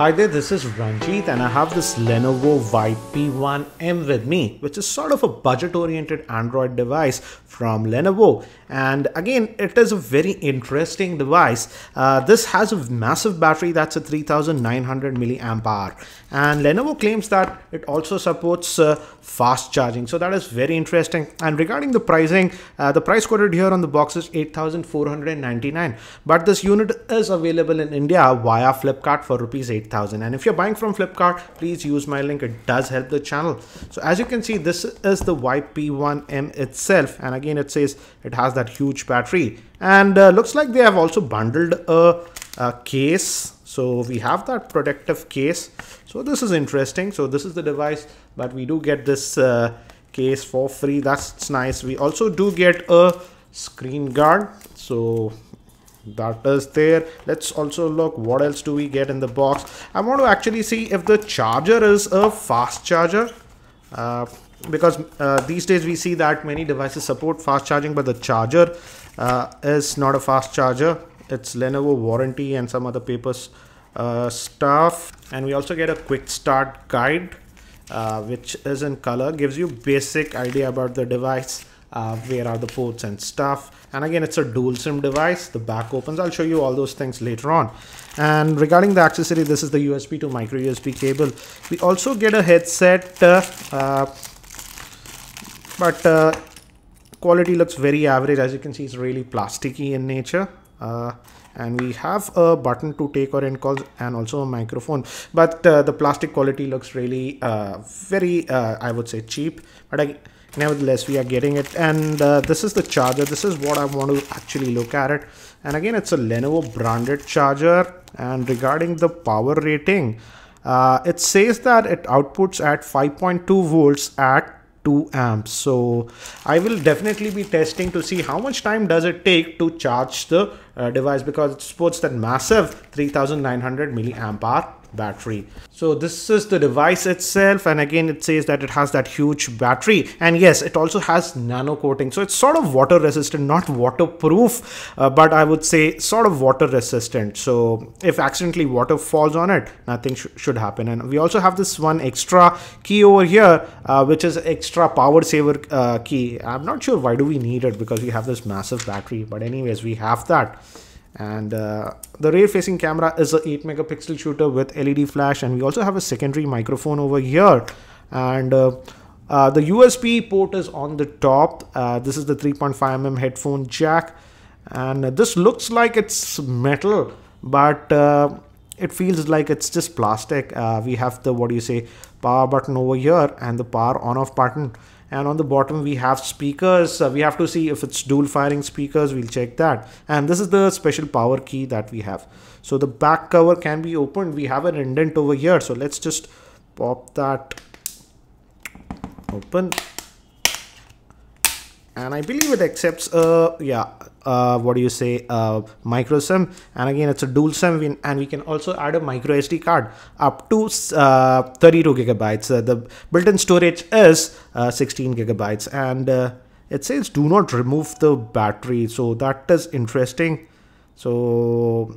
Hi there, this is Ranjit and I have this Lenovo Vibe P1m with me, which is sort of a budget-oriented Android device from Lenovo. And again, it is a very interesting device. This has a massive battery that's a 3900 milliamp hour. And Lenovo claims that it also supports fast charging. So that is very interesting. And regarding the pricing, the price quoted here on the box is 8,499. But this unit is available in India via Flipkart for rupees 8,000. And if you're buying from Flipkart, please use my link. It does help the channel. So as you can see, this is the Vibe P1m itself. And again, it says it has that huge battery. And looks like they have also bundled a case. So we have that protective case. So this is interesting. So this is the device, but we do get this case for free. That's nice. We also do get a screen guard. So that is there. Let's also look what else do we get in the box. I want to actually see if the charger is a fast charger, because these days we see that many devices support fast charging, but the charger is not a fast charger. It's Lenovo warranty and some other papers stuff. And we also get a quick start guide, which is in color, gives you basic idea about the device, where are the ports and stuff. And again, it's a dual SIM device. The back opens. I'll show you all those things later on. And regarding the accessory, this is the USB to micro USB cable. We also get a headset, but quality looks very average. As you can see, it's really plasticky in nature. And we have a button to take or end calls and also a microphone, but the plastic quality looks really very I would say cheap, but nevertheless we are getting it. And this is the charger. This is what I want to actually look at it. And again, it's a Lenovo branded charger. And regarding the power rating, it says that it outputs at 5.2 volts at 2 amps. So I will definitely be testing to see how much time does it take to charge the device, because it supports that massive 3900 milliamp hour battery. So this is the device itself, and again it says that it has that huge battery, and yes, it also has nano coating. So it's sort of water resistant, not waterproof, but I would say sort of water resistant. So if accidentally water falls on it, nothing should happen. And we also have this one extra key over here, which is extra power saver key. I'm not sure why do we need it, because we have this massive battery, but anyways, we have that. And the rear facing camera is a 8 megapixel shooter with LED flash, and we also have a secondary microphone over here. And the USB port is on the top. This is the 3.5mm headphone jack, and this looks like it's metal, but it feels like it's just plastic. We have the power button over here and the power on off button. And on the bottom we have speakers. We have to see if it's dual firing speakers. We'll check that. And this is the special power key that we have. So the back cover can be opened. We have an indent over here. So let's just pop that open. And I believe it accepts micro SIM. And again, it's a dual SIM, and we can also add a micro SD card up to 32 gigabytes. The built-in storage is 16 gigabytes, and it says do not remove the battery. So that is interesting. So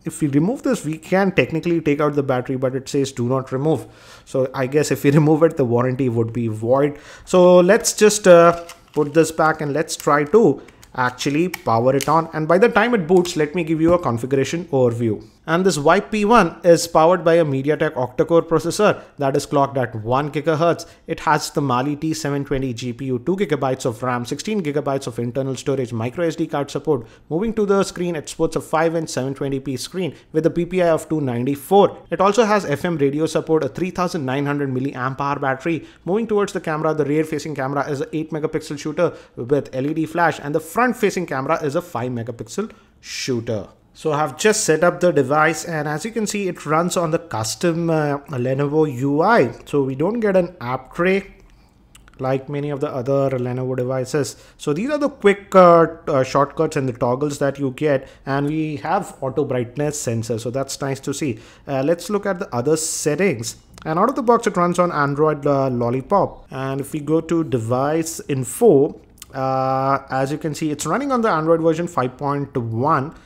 if we remove this, we can technically take out the battery, but it says do not remove. So I guess if we remove it, the warranty would be void. So let's just put this back and let's try to actually power it on. And by the time it boots, let me give you a configuration overview. And this Vibe P1 is powered by a MediaTek octa-core processor that is clocked at 1 GHz. It has the Mali T720 GPU, 2 GB of RAM, 16 GB of internal storage, micro SD card support. Moving to the screen, it sports a 5-inch 720p screen with a PPI of 294. It also has FM radio support, a 3900 milliamp hour battery. Moving towards the camera, the rear facing camera is an 8 megapixel shooter with LED flash, and the front facing camera is a 5 megapixel shooter. So I have just set up the device, and as you can see, it runs on the custom Lenovo UI. So we don't get an app tray like many of the other Lenovo devices. So these are the quick shortcuts and the toggles that you get, and we have auto brightness sensor. So that's nice to see. Let's look at the other settings. And out of the box, it runs on Android Lollipop. And if we go to device info, as you can see, it's running on the Android version 5.1.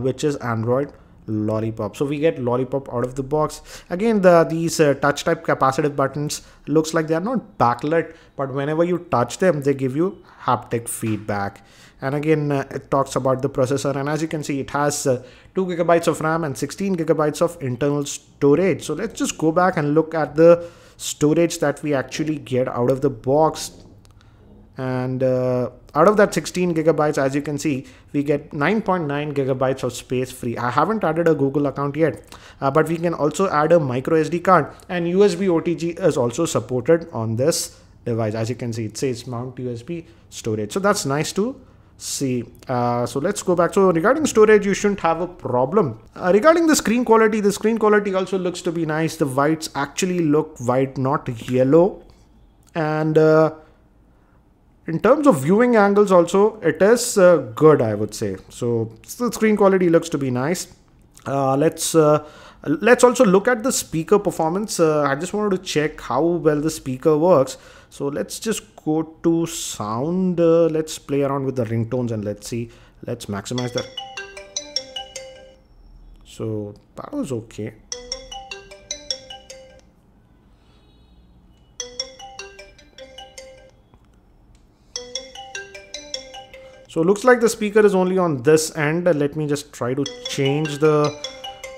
Which is Android Lollipop. So we get Lollipop out of the box. Again, these touch type capacitive buttons looks like they are not backlit, but whenever you touch them, they give you haptic feedback. And again, it talks about the processor, and as you can see, it has 2 gigabytes of RAM and 16 gigabytes of internal storage. So let's just go back and look at the storage that we actually get out of the box. And out of that 16 gigabytes, as you can see, we get 9.9 gigabytes of space free. I haven't added a Google account yet, but we can also add a micro SD card, and USB OTG is also supported on this device. As you can see, it says mount USB storage. So that's nice to see. So let's go back. So regarding storage, you shouldn't have a problem. Regarding the screen quality also looks to be nice. The whites actually look white, not yellow. And in terms of viewing angles also, it is good, I would say. So the screen quality looks to be nice. Let's also look at the speaker performance. I just wanted to check how well the speaker works. So let's just go to sound. Let's play around with the ringtones and let's see. Let's maximize that. So that was okay. So looks like the speaker is only on this end. Let me just try to change the,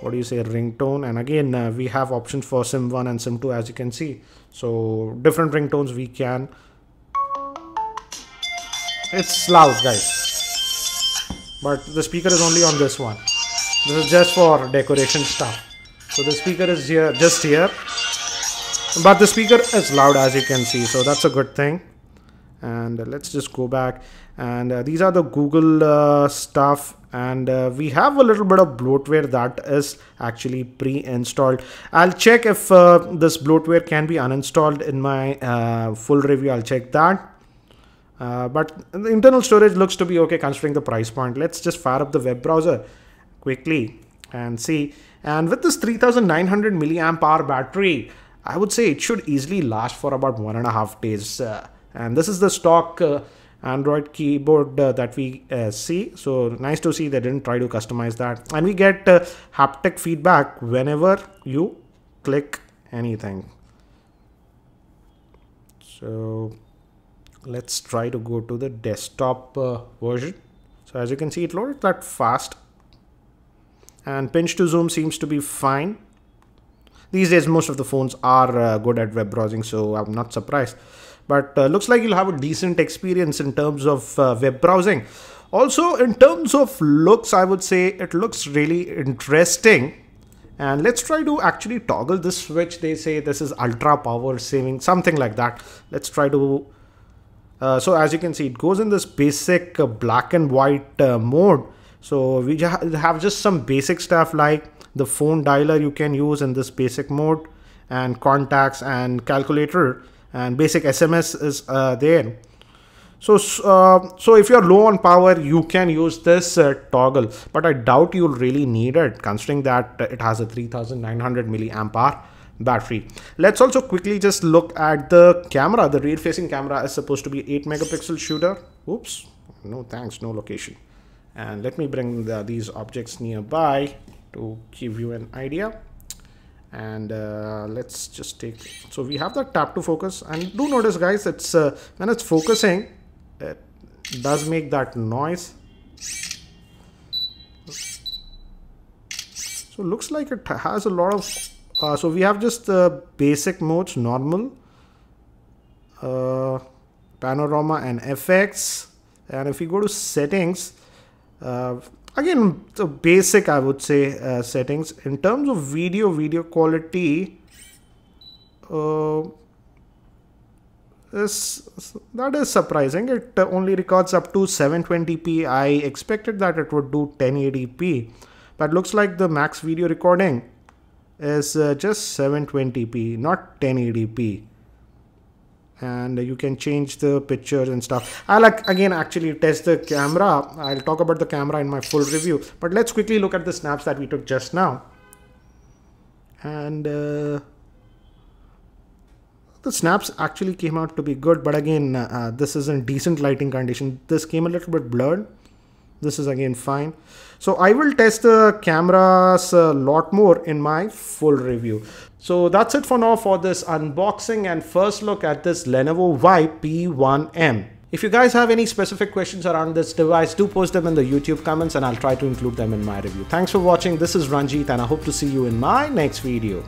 what do you say, ringtone. And again, we have options for SIM 1 and SIM 2, as you can see. So different ringtones we can. It's loud, guys. But the speaker is only on this one. This is just for decoration stuff. So the speaker is here, just here. But the speaker is loud, as you can see. So that's a good thing. And let's just go back, and these are the Google stuff, and we have a little bit of bloatware that is actually pre-installed. I'll check if this bloatware can be uninstalled in my full review. I'll check that. But the internal storage looks to be okay considering the price point. Let's just fire up the web browser quickly and see. And with this 3900 milliamp hour battery, I would say it should easily last for about 1.5 days. And this is the stock Android keyboard that we see. So nice to see they didn't try to customize that. And we get haptic feedback whenever you click anything. So let's try to go to the desktop version. So as you can see, it loaded that fast. And pinch to zoom seems to be fine. These days, most of the phones are good at web browsing, so I'm not surprised. But looks like you'll have a decent experience in terms of web browsing. Also, in terms of looks, I would say it looks really interesting. And let's try to actually toggle this switch. They say this is ultra power saving, something like that. Let's try to... so as you can see, it goes in this basic black and white mode. So we have just some basic stuff like the phone dialer you can use in this basic mode, and contacts and calculator. And basic SMS is there. So if you're low on power, you can use this toggle, but I doubt you'll really need it considering that it has a 3900 milliamp hour battery. Let's also quickly just look at the camera. The rear facing camera is supposed to be 8 megapixel shooter. Oops, no thanks, no location. And let me bring these objects nearby to give you an idea. And let's just take, so we have the tap to focus, and do notice guys, it's when it's focusing, it does make that noise. So looks like it has a lot of so we have just the basic modes, normal, panorama and FX. And if we go to settings, again, the basic, I would say, settings. In terms of video quality, that is surprising. It only records up to 720p. I expected that it would do 1080p, but looks like the max video recording is just 720p, not 1080p. And you can change the pictures and stuff. I'll again actually test the camera. I'll talk about the camera in my full review, but let's quickly look at the snaps that we took just now. And the snaps actually came out to be good, but again, this is in decent lighting condition. This came a little bit blurred, This is again fine. So I will test the cameras a lot more in my full review. So that's it for now for this unboxing and first look at this Lenovo Vibe P1m. If you guys have any specific questions around this device, do post them in the YouTube comments and I'll try to include them in my review. Thanks for watching. This is Ranjit and I hope to see you in my next video.